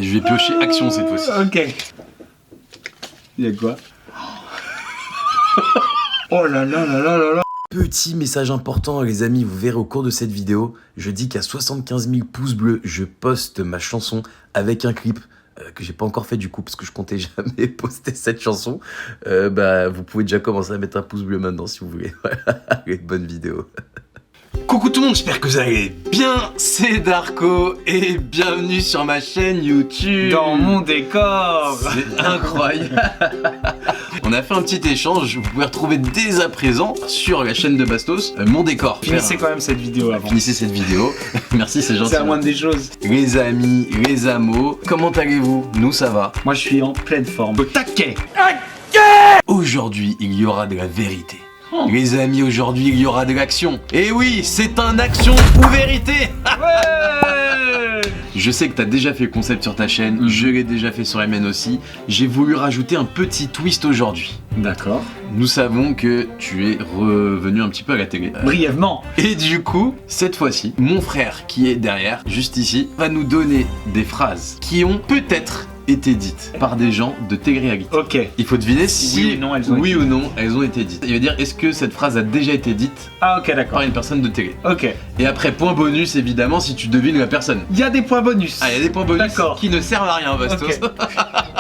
Je vais piocher action cette fois-ci. Ok. Il y a quoi? Oh là là là là là là. Petit message important les amis, vous verrez au cours de cette vidéo, je dis qu'à 75 000 pouces bleus, je poste ma chanson avec un clip que j'ai pas encore fait du coup parce que je comptais jamais poster cette chanson. Vous pouvez déjà commencer à mettre un pouce bleu maintenant si vous voulez. Voilà, bonne vidéo. Coucou tout le monde, j'espère que vous allez bien, c'est Darko et bienvenue sur ma chaîne YouTube. Dans mon décor. C'est incroyable. On a fait un petit échange, vous pouvez retrouver dès à présent sur la chaîne de Bastos mon décor. Finissez quand même cette vidéo avant. Finissez cette vidéo, merci c'est gentil. C'est la moindre des choses. Les amis, les amos, comment allez-vous? Nous ça va. Moi je suis en pleine forme. Au taquet. Aujourd'hui il y aura de la vérité. Les amis, aujourd'hui il y aura de l'action. Et oui, c'est un action ou vérité. Ouais. Je sais que t'as déjà fait le concept sur ta chaîne, je l'ai déjà fait sur la mienne aussi. J'ai voulu rajouter un petit twist aujourd'hui. D'accord. Nous savons que tu es revenu un petit peu à la télé. Brièvement. Et du coup, cette fois-ci, mon frère qui est derrière, juste ici, va nous donner des phrases qui ont peut-être été dites par des gens de télé-réalité. Ok. Il faut deviner si oui ou non elles ont été dites. Il va dire est-ce que cette phrase a déjà été dite Ah ok d'accord. par une personne de télé. Ok. Et après point bonus évidemment si tu devines la personne. Il y a des points bonus. Ah il y a des points bonus D'accord. qui ne servent à rien Bastos. Ok.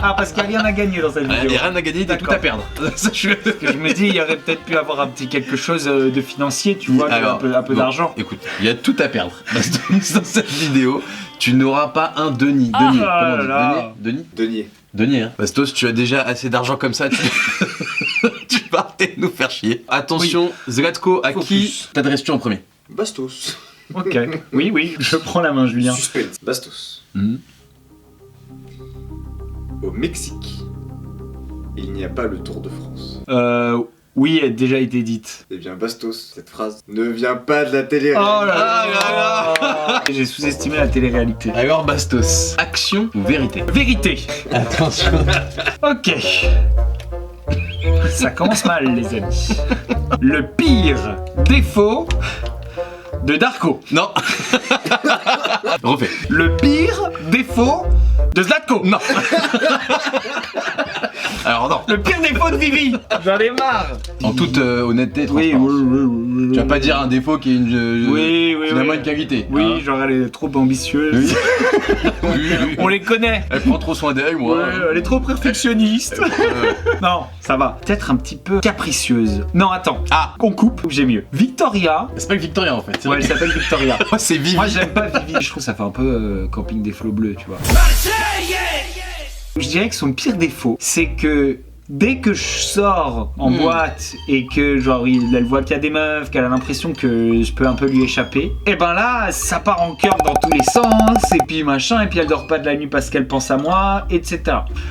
Ah parce qu'il n'y a rien à gagner dans cette vidéo. Il n'y a rien à gagner, t'as tout à perdre. Sache-le. Je me dis il y aurait peut-être pu avoir un petit quelque chose de financier, tu vois, Alors, un peu bon, d'argent. Écoute, il y a tout à perdre. Bastos, dans cette vidéo, tu n'auras pas un denier. Ah Denier, là comment on dit là. Denier. Denier, hein. Bastos, tu as déjà assez d'argent comme ça, tu vas arrêter de nous faire chier. Attention, Zlatko, à Focus. qui t'adresses-tu en premier? Bastos. Ok. Oui, je prends la main Julien. Suspense. Bastos. Au Mexique, il n'y a pas le Tour de France. Oui, elle a déjà été dite. Eh bien, Bastos, cette phrase ne vient pas de la télé. Oh là là là. J'ai sous-estimé la télé-réalité. Alors Bastos, action ou vérité? Vérité. Attention. Ok. Ça commence mal les amis. Le pire défaut de Darko. Non. Refais. Le pire défaut de Zlatko. Non. Alors non. Le pire défaut de Vivi. J'en ai marre. En toute honnêteté, Oui, transparence. Tu vas pas dire un défaut qui est finalement une qualité. Oui, hein. genre elle est trop ambitieuse. Oui. On les connaît. Elle prend trop soin d'elle, moi. Ouais, elle est trop perfectionniste. Non, ça va. Peut-être un petit peu capricieuse. Non, attends. Ah. Qu'on coupe, j'ai mieux. Victoria. C'est pas Victoria en fait. Ouais, elle s'appelle Victoria. Oh, c'est Vivi. Moi, j'aime pas Vivi. Je trouve que ça fait un peu camping des flots bleus, tu vois. Je dirais que son pire défaut, c'est que dès que je sors en boîte et que genre elle voit qu'il y a des meufs, qu'elle a l'impression que je peux un peu lui échapper, et ben là ça part en cœur dans tous les sens et puis machin et puis elle dort pas de la nuit parce qu'elle pense à moi, etc.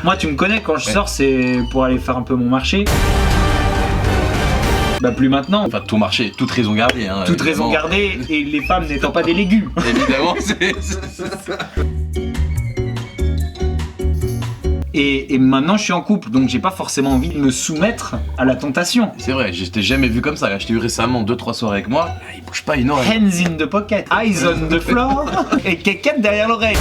Moi tu me connais, quand je sors c'est pour aller faire un peu mon marché. Bah plus maintenant. Enfin, tout marché, toute raison gardée. Hein, Toute raison gardée et les femmes n'étant pas des légumes. Évidemment, c'est ça. Et maintenant je suis en couple, donc j'ai pas forcément envie de me soumettre à la tentation. C'est vrai, je t'ai jamais vu comme ça. Là, je t'ai eu récemment 2-3 soirées avec moi. Là, il bouge pas une oreille. Hands in the pocket, eyes on the floor et quéquette derrière l'oreille.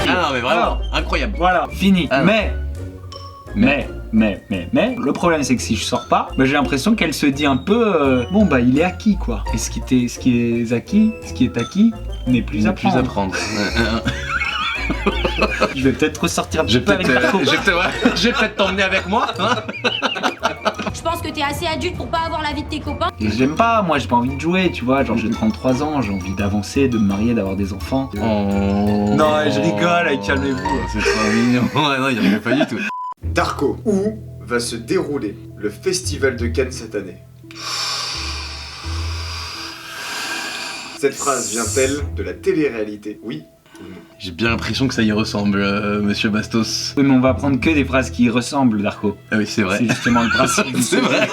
Ah non, mais vraiment, incroyable. Voilà, fini. Ah. Mais, le problème c'est que si je sors pas, bah, j'ai l'impression qu'elle se dit un peu bon bah il est acquis quoi. Et ce qui est acquis n'est plus à prendre. Je vais peut-être ressortir un petit peu avec Darko. Je vais peut-être t'emmener avec moi. Hein. Je pense que t'es assez adulte pour pas avoir la vie de tes copains. Et j'aime pas, moi j'ai pas envie de jouer, tu vois, genre j'ai 33 ans, j'ai envie d'avancer, de me marier, d'avoir des enfants. Oh. Non, je rigole, calmez-vous. C'est trop mignon. Ouais, non, il rigole pas du tout. Darko, où va se dérouler le festival de Cannes cette année? Cette phrase vient-elle de la télé-réalité? Oui ou non? J'ai bien l'impression que ça y ressemble, monsieur Bastos. Oui, mais on va prendre que des phrases qui y ressemblent, Darko. Ah oui, c'est vrai. C'est justement le principe. C'est vrai.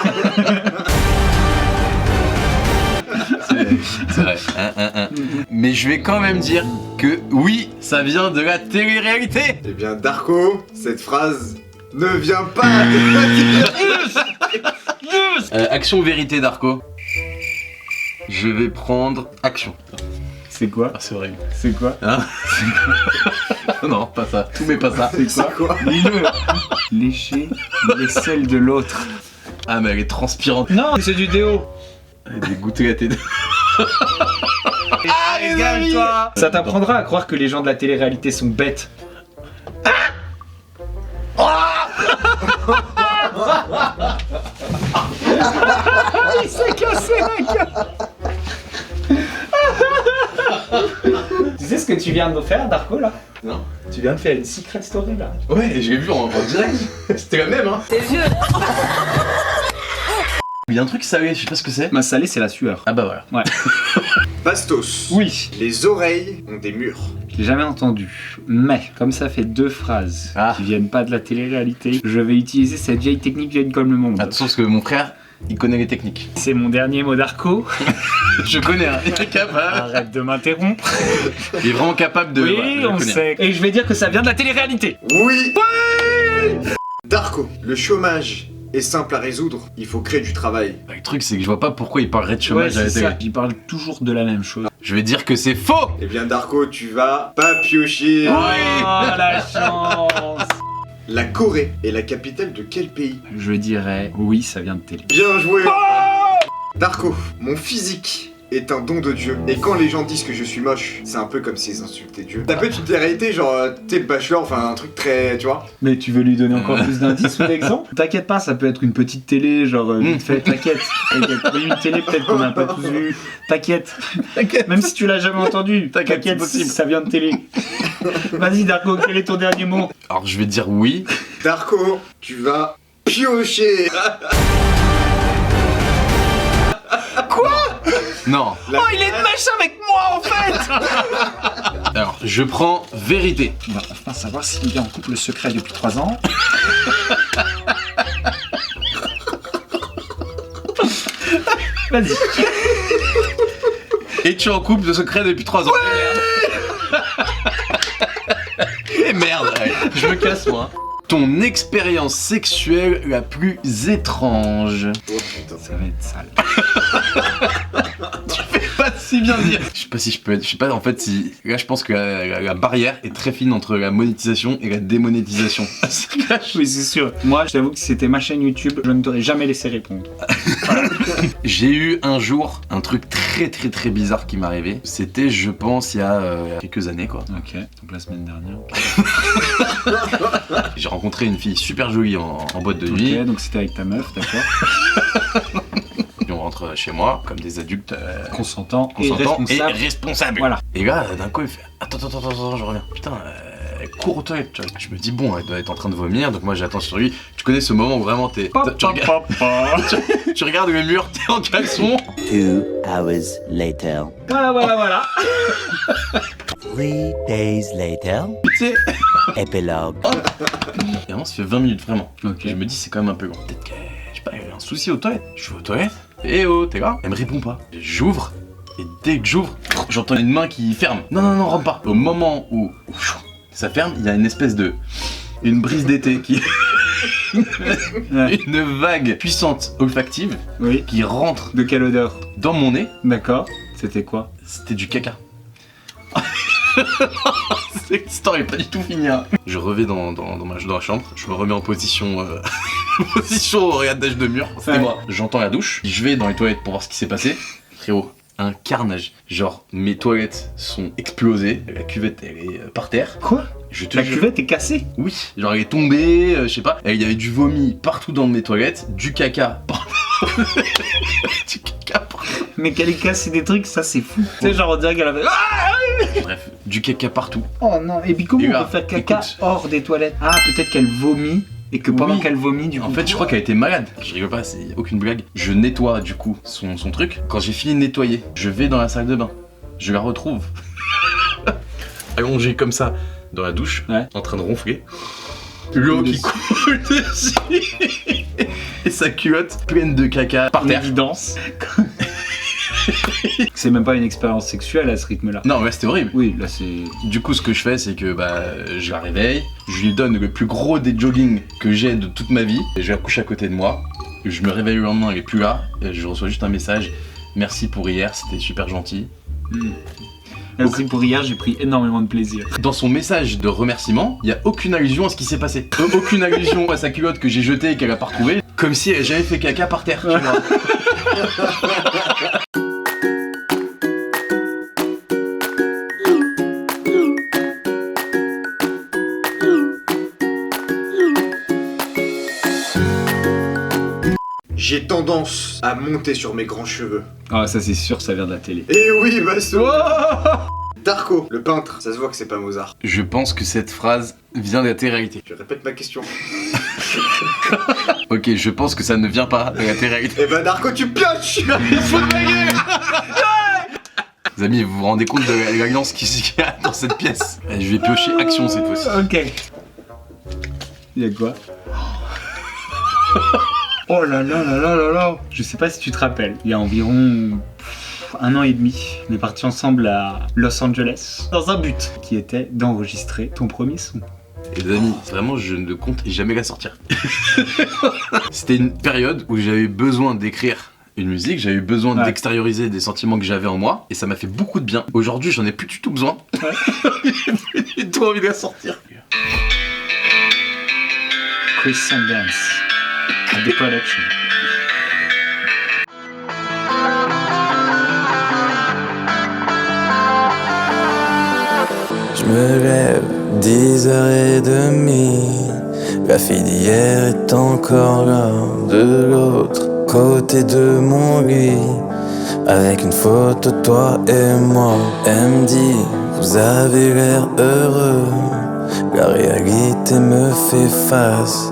C'est vrai. Mais je vais quand même dire que oui, ça vient de la télé-réalité. Eh bien, Darko, cette phrase ne vient pas de la télé. Action ou vérité, Darko? Je vais prendre action. C'est quoi? Ah, c'est horrible. C'est quoi? Hein? Non, pas ça. Tout mais pas ça. C'est quoi? Dis-le. Lécher les selles de l'autre. Ah, mais elle est transpirante. Non, c'est du déo. Elle est dégoûtée à tes deux. Ah, régale-toi. Ça t'apprendra à croire que les gens de la télé-réalité sont bêtes. Il s'est cassé la gueule. Tu sais ce que tu viens de faire, Darko, là? Non. Tu viens de faire une secret story, là. Ouais, je l'ai vu en direct. C'était la même, hein. T'es vieux. Il y a un truc salé, je sais pas ce que c'est. Ma salée, c'est la sueur. Ah bah voilà. Ouais. Bastos. Oui. Les oreilles ont des murs. Je l'ai jamais entendu. Mais, comme ça fait deux phrases qui viennent pas de la télé-réalité, je vais utiliser cette vieille technique vieille comme le monde. Attention, parce que mon frère, il connaît les techniques. C'est mon dernier mot d'Arco. Je connais, hein. Il est capable. Arrête de m'interrompre. Il est vraiment capable de. Oui, voilà, je le on connais. sait. Et je vais dire que ça vient de la télé-réalité. Oui. Darko, le chômage est simple à résoudre. Il faut créer du travail. Bah, le truc, c'est que je vois pas pourquoi il parlerait de chômage à la télé. Il parle toujours de la même chose. Je vais dire que c'est faux. Eh bien Darko, tu vas pas piocher. Oh, la chance. La Corée est la capitale de quel pays? Je dirais oui, ça vient de télé. Bien joué. Darko, mon physique est un don de Dieu. Et quand les gens disent que je suis moche, c'est un peu comme s'ils insultaient Dieu. Ça peut être une télé-réalité, genre t'es bachelor, enfin un truc très, tu vois. Mais tu veux lui donner encore plus d'indices ou d'exemples? T'inquiète pas, ça peut être une petite télé, genre vite fait, t'inquiète. Oui, une télé peut-être qu'on a un peu tous vu. T'inquiète. Même si tu l'as jamais entendu, t'inquiète, possible. ça vient de télé. Vas-y Darko, quel est ton dernier mot? Alors je vais dire oui. Darko, tu vas piocher. Non. Oh, il est de mèche avec moi en fait. Alors je prends vérité. On va enfin savoir s'il est en couple secret depuis 3 ans. Vas-y. Es-tu en couple de secret depuis 3 ans? Et merde, ouais. Je me casse moi. Ton expérience sexuelle la plus étrange. Oh putain. Ça va être sale. Pas si bien dire. Je sais pas si je peux être. Je sais pas en fait si. Là je pense que la barrière est très fine entre la monétisation et la démonétisation. Oui, c'est sûr. Moi, je t'avoue que si c'était ma chaîne YouTube, je ne t'aurais jamais laissé répondre. J'ai eu un jour un truc très bizarre qui m'est arrivé. C'était, je pense, il y a quelques années quoi. Ok, donc la semaine dernière. J'ai rencontré une fille super jolie en boîte de nuit. Ok, donc c'était avec ta meuf, d'accord. Et on rentre chez moi comme des adultes Consentant et consentants responsable. et responsables. Voilà. Et là, d'un coup, il fait attends, je reviens. Putain, elle court aux toilettes. Tu vois. Je me dis bon, elle doit être en train de vomir, donc moi j'attends sur lui. Tu connais ce moment où vraiment tu regardes le mur, t'es en caleçon. 2 hours later. Voilà. 3 days later. Tu sais, Epilogue. et vraiment, ça fait 20 minutes vraiment. Ok. Et je me dis c'est quand même un peu grand. Peut-être que je sais pas, il y avait un souci aux toilettes. Je suis aux toilettes. Eh oh, t'es là? Elle me répond pas. J'ouvre. Et dès que j'ouvre, j'entends une main qui ferme. Non, rentre pas. Au moment où ça ferme, il y a une espèce de... Une brise d'été qui... Ouais. Une vague puissante olfactive Oui. qui rentre De quelle odeur? dans mon nez. D'accord. C'était quoi? C'était du caca. Cette histoire est pas du tout finie. Hein. Je reviens dans la chambre, je me remets en position... position regardage de mur, c'était Ouais. moi. J'entends la douche, je vais dans les toilettes pour voir ce qui s'est passé. Frérot, un carnage. Genre, mes toilettes sont explosées, la cuvette elle est par terre. Quoi? Je te La jure. cuvette est cassée? Oui, genre elle est tombée, je sais pas. Et il y avait du vomi partout dans mes toilettes, du caca partout. Du caca partout. Mais qu'elle ait cassé des trucs, ça c'est fou. Tu sais, genre on dirait qu'elle avait... Bref, du caca partout. Oh non, et puis comment Et on là, peut faire caca écoute. hors des toilettes? Ah, peut-être qu'elle vomit, et que pendant Oui. qu'elle vomit, du coup... En fait, je crois qu'elle était malade. Je rigole pas, c'est aucune blague. Je nettoie du coup son truc. Quand j'ai fini de nettoyer, je vais dans la salle de bain. Je la retrouve allongée comme ça dans la douche, Ouais. en train de ronfler. L'eau qui coule dessus et sa culotte pleine de caca par Une terre. évidence. C'est même pas une expérience sexuelle à ce rythme-là. Non, mais c'était horrible. Oui, là c'est... Du coup, ce que je fais, c'est que je la réveille, je lui donne le plus gros des jogging que j'ai de toute ma vie, et je la couche à côté de moi. Je me réveille le lendemain, elle est plus là, et je reçois juste un message. Merci pour hier, c'était super gentil. Merci pour hier, j'ai pris énormément de plaisir. Dans son message de remerciement, il y a aucune allusion à ce qui s'est passé. Aucune allusion à sa culotte que j'ai jetée et qu'elle a pas retrouvée. Comme si elle j'avais fait caca par terre, tu vois. J'ai tendance à monter sur mes grands cheveux. Ah, ça c'est sûr, ça vient de la télé. Eh oui, Basto. Darko, le peintre, ça se voit que c'est pas Mozart. Je pense que cette phrase vient de la télé-réalité. Je répète ma question. Ok, je pense que ça ne vient pas de la télé-réalité. Eh ben Darko, tu pioches. Les amis, vous vous rendez compte de l'alliance qu'il y a dans cette pièce? Je vais piocher action cette fois-ci. Ok. Il y a quoi? Oh là là là là là là. Je sais pas si tu te rappelles, il y a environ 1 an et demi, on est partis ensemble à Los Angeles dans un but qui était d'enregistrer ton premier son. Et les amis, vraiment, je ne compte jamais la sortir. C'était une période où j'avais besoin d'écrire une musique, j'avais eu besoin d'extérioriser des sentiments que j'avais en moi, et ça m'a fait beaucoup de bien. Aujourd'hui, j'en ai plus du tout besoin. J'ai trop envie de la sortir. Chris Sundance, The Production. Je me lève 10h30. La fille d'hier est encore là, de l'autre côté de mon lit, avec une photo de toi et moi. Elle me dit, vous avez l'air heureux. La réalité me fait face.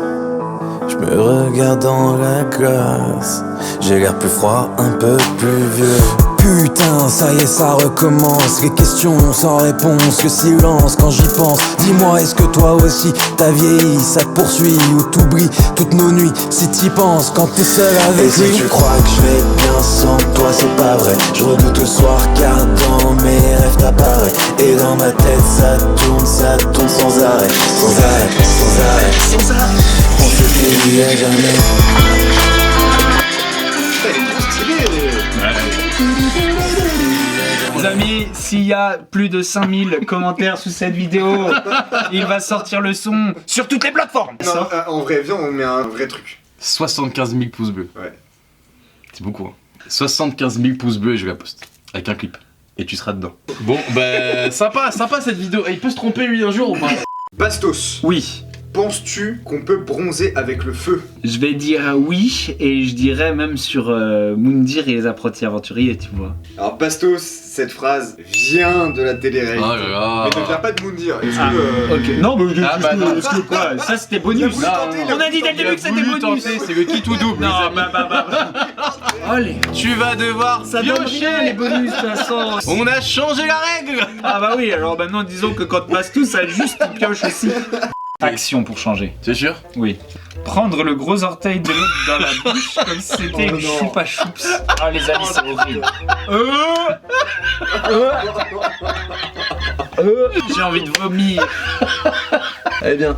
Je me regarde dans la glace. J'ai l'air plus froid, un peu plus vieux. Putain, ça y est, ça recommence. Les questions sans réponse, le silence quand j'y pense. Dis-moi, est-ce que toi aussi t'as vieilli, ça te poursuit ou t'oublies toutes nos nuits si t'y penses quand t'es seul avec lui? Et si tu crois que je vais bien sans toi, c'est pas vrai. Je redoute le soir car dans mes rêves t'apparais. Et dans ma tête ça tourne sans arrêt. Sans arrêt, sans arrêt, sans arrêt. On s'était dit à jamais. Les amis, s'il y a plus de 5000 commentaires sous cette vidéo, il va sortir le son sur toutes les plateformes. Non, en vrai, viens, on met un vrai truc. 75 000 pouces bleus. Ouais. C'est beaucoup, hein. 75 000 pouces bleus et je la poste. Avec un clip. Et tu seras dedans. Bon, bah, sympa cette vidéo. Et il peut se tromper lui un jour ou pas? Bastos, Oui, penses-tu qu'on peut bronzer avec le feu? je vais dire oui, et je dirais même sur Moundir et les apprentis aventuriers, tu vois. Alors Bastos, cette phrase vient de la télé-réalité. Oh là là. Mais ne vient pas de Moundir. Est-ce Ah, que... ok. Non, mais Ah, bah, non. est-ce que quoi? Ça c'était bonus. Il a voulu tenter, On a dit dès le début que c'était bonus. C'est le kit ou double. Non, les amis. bah. Allez, Tu vas devoir ça donne rien les bonus de toute façon. On a changé la règle. Ah bah oui, alors maintenant disons que quand passe tout, ça juste il pioche aussi. Action pour changer. C'est sûr? Oui. Prendre le gros orteil de l'autre dans la bouche comme si c'était une choupa choups. Ah les amis, c'est horrible. J'ai envie de vomir. Eh bien,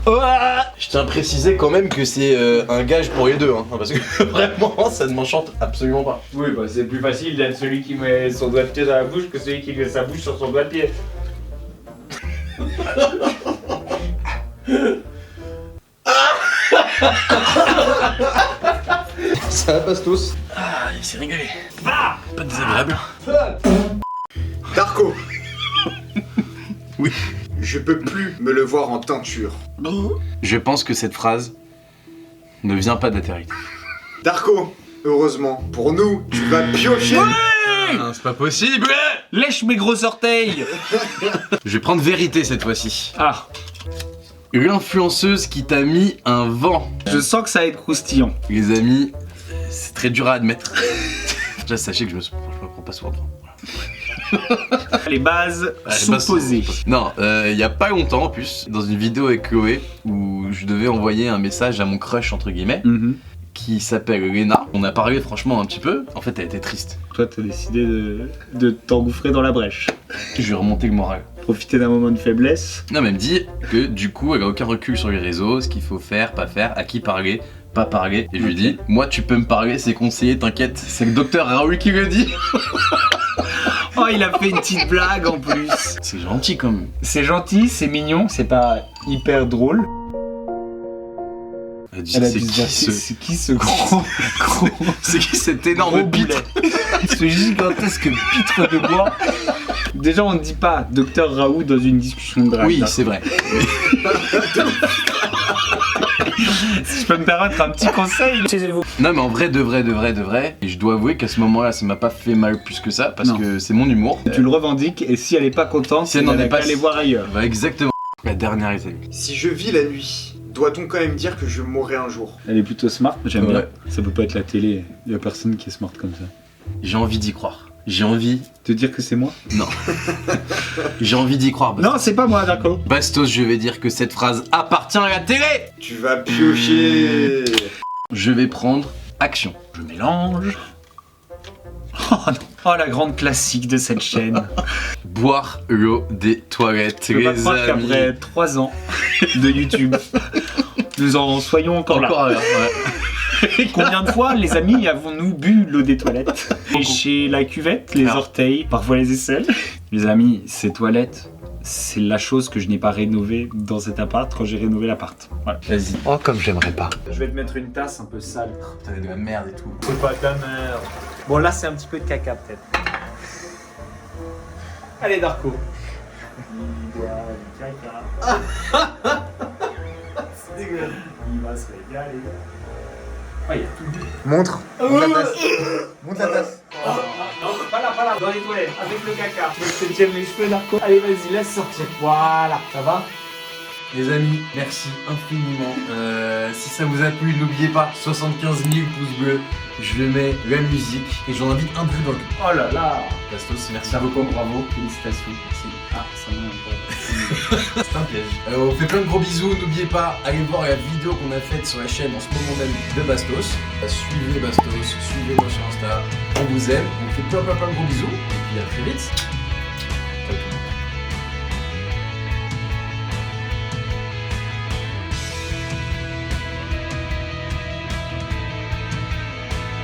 je tiens à préciser quand même que c'est un gage pour les deux, hein, parce que vraiment ça ne m'enchante absolument pas. Oui, bah c'est plus facile d'être celui qui met son doigt de pied dans la bouche que celui qui met sa bouche sur son doigt de pied. Ça va, Bastos? Ah, il s'est régalé. Pas désagréable. Darko, Oui. je peux plus me le voir en teinture. Je pense que cette phrase ne vient pas de la télé. Darko, heureusement, pour nous, tu vas piocher. Ah, c'est pas possible. Lèche mes gros orteils. Je vais prendre vérité cette fois-ci. Ah, L'influenceuse qui t'a mis un vent. je sens que ça va être croustillant. Les amis, c'est très dur à admettre. Déjà, sachez que je me prends pas souvent de vent. Les bases Ouais, sont bah, posées. Non, il y a pas longtemps en plus, dans une vidéo avec Chloé, où je devais envoyer un message à mon crush, entre guillemets, qui s'appelle Léna. On a parlé franchement un petit peu, en fait elle était triste. Toi, t'as décidé de t'engouffrer dans la brèche. Je lui ai remonté le moral. Profiter d'un moment de faiblesse. Non mais elle me dit que du coup elle a aucun recul sur les réseaux, ce qu'il faut faire, pas faire, à qui parler, pas parler. Et je lui dis, moi tu peux me parler, c'est conseillé, t'inquiète, c'est le docteur Raoul qui le dit. Oh, il a fait une petite blague en plus. C'est gentil quand même. C'est gentil, c'est mignon, c'est pas hyper drôle. Elle dit, Elle a c'est dû se dire, qui ce... c'est qui ce gros C'est qui cet énorme gros bite? boulet. Ce gigantesque pitre de bois. Déjà, on ne dit pas Docteur Raoult dans une discussion de drague. Oui, c'est vrai. Si je peux me permettre un petit conseil. Non mais en vrai, de vrai, et je dois avouer qu'à ce moment-là, ça m'a pas fait mal plus que ça, parce Non. que c'est mon humour. Tu le revendiques et si elle est pas contente, Si elle n'en est pas- aller voir ailleurs. Bah exactement. La dernière, les amis. Si je vis la nuit, doit-on quand même dire que je mourrai un jour? Elle est plutôt smart, j'aime bien. Ouais. Ça peut pas être la télé, y a personne qui est smart comme ça. J'ai envie d'y croire. J'ai envie... Te dire que c'est moi? Non. J'ai envie d'y croire. Non, c'est pas moi, d'accord. Bastos, je vais dire que cette phrase appartient à la télé. Tu vas piocher. Je vais prendre action. Je mélange. Oh non. Oh, la grande classique de cette chaîne. Boire l'eau des toilettes, Je peux pas les croire amis. qu'après 3 ans de YouTube, nous en soyons encore là. Encore là, ouais. Combien de fois, les amis, avons-nous bu l'eau des toilettes? Lécher la cuvette, les Alors. orteils, parfois les aisselles. Les amis, ces toilettes, c'est la chose que je n'ai pas rénovée dans cet appart quand j'ai rénové l'appart. Voilà. Vas-y. Oh, comme j'aimerais pas. Je vais te mettre une tasse un peu sale. T'avais de la merde et tout. C'est pas ta merde. Bon, là, c'est un petit peu de caca, peut-être. Allez, Darko. Il boit du caca. C'est dégueulasse. Il va se régaler. Ah, il y a tout bu. Montre. Montre la tasse. Montre la tasse. Non, pas là, dans les toilettes, avec le caca. Tu veux que je te tire les cheveux, Darko? Allez, vas-y, laisse sortir. Voilà, ça va? Les amis, merci infiniment. Si ça vous a plu, n'oubliez pas, 75 000 pouces bleus. Je mets la musique et j'en invite un peu dans le... Oh là là. Bastos, merci Ça vaut beaucoup. quoi, bravo. Félicitations. Merci. Ah, ça m'a un C'est un piège. On vous fait plein de gros bisous. N'oubliez pas, allez voir la vidéo qu'on a faite sur la chaîne en ce moment même de Bastos. Suivez Bastos, suivez-moi sur Insta. On vous aime. On vous fait plein de gros bisous. Et puis à très vite. Ciao tout le monde.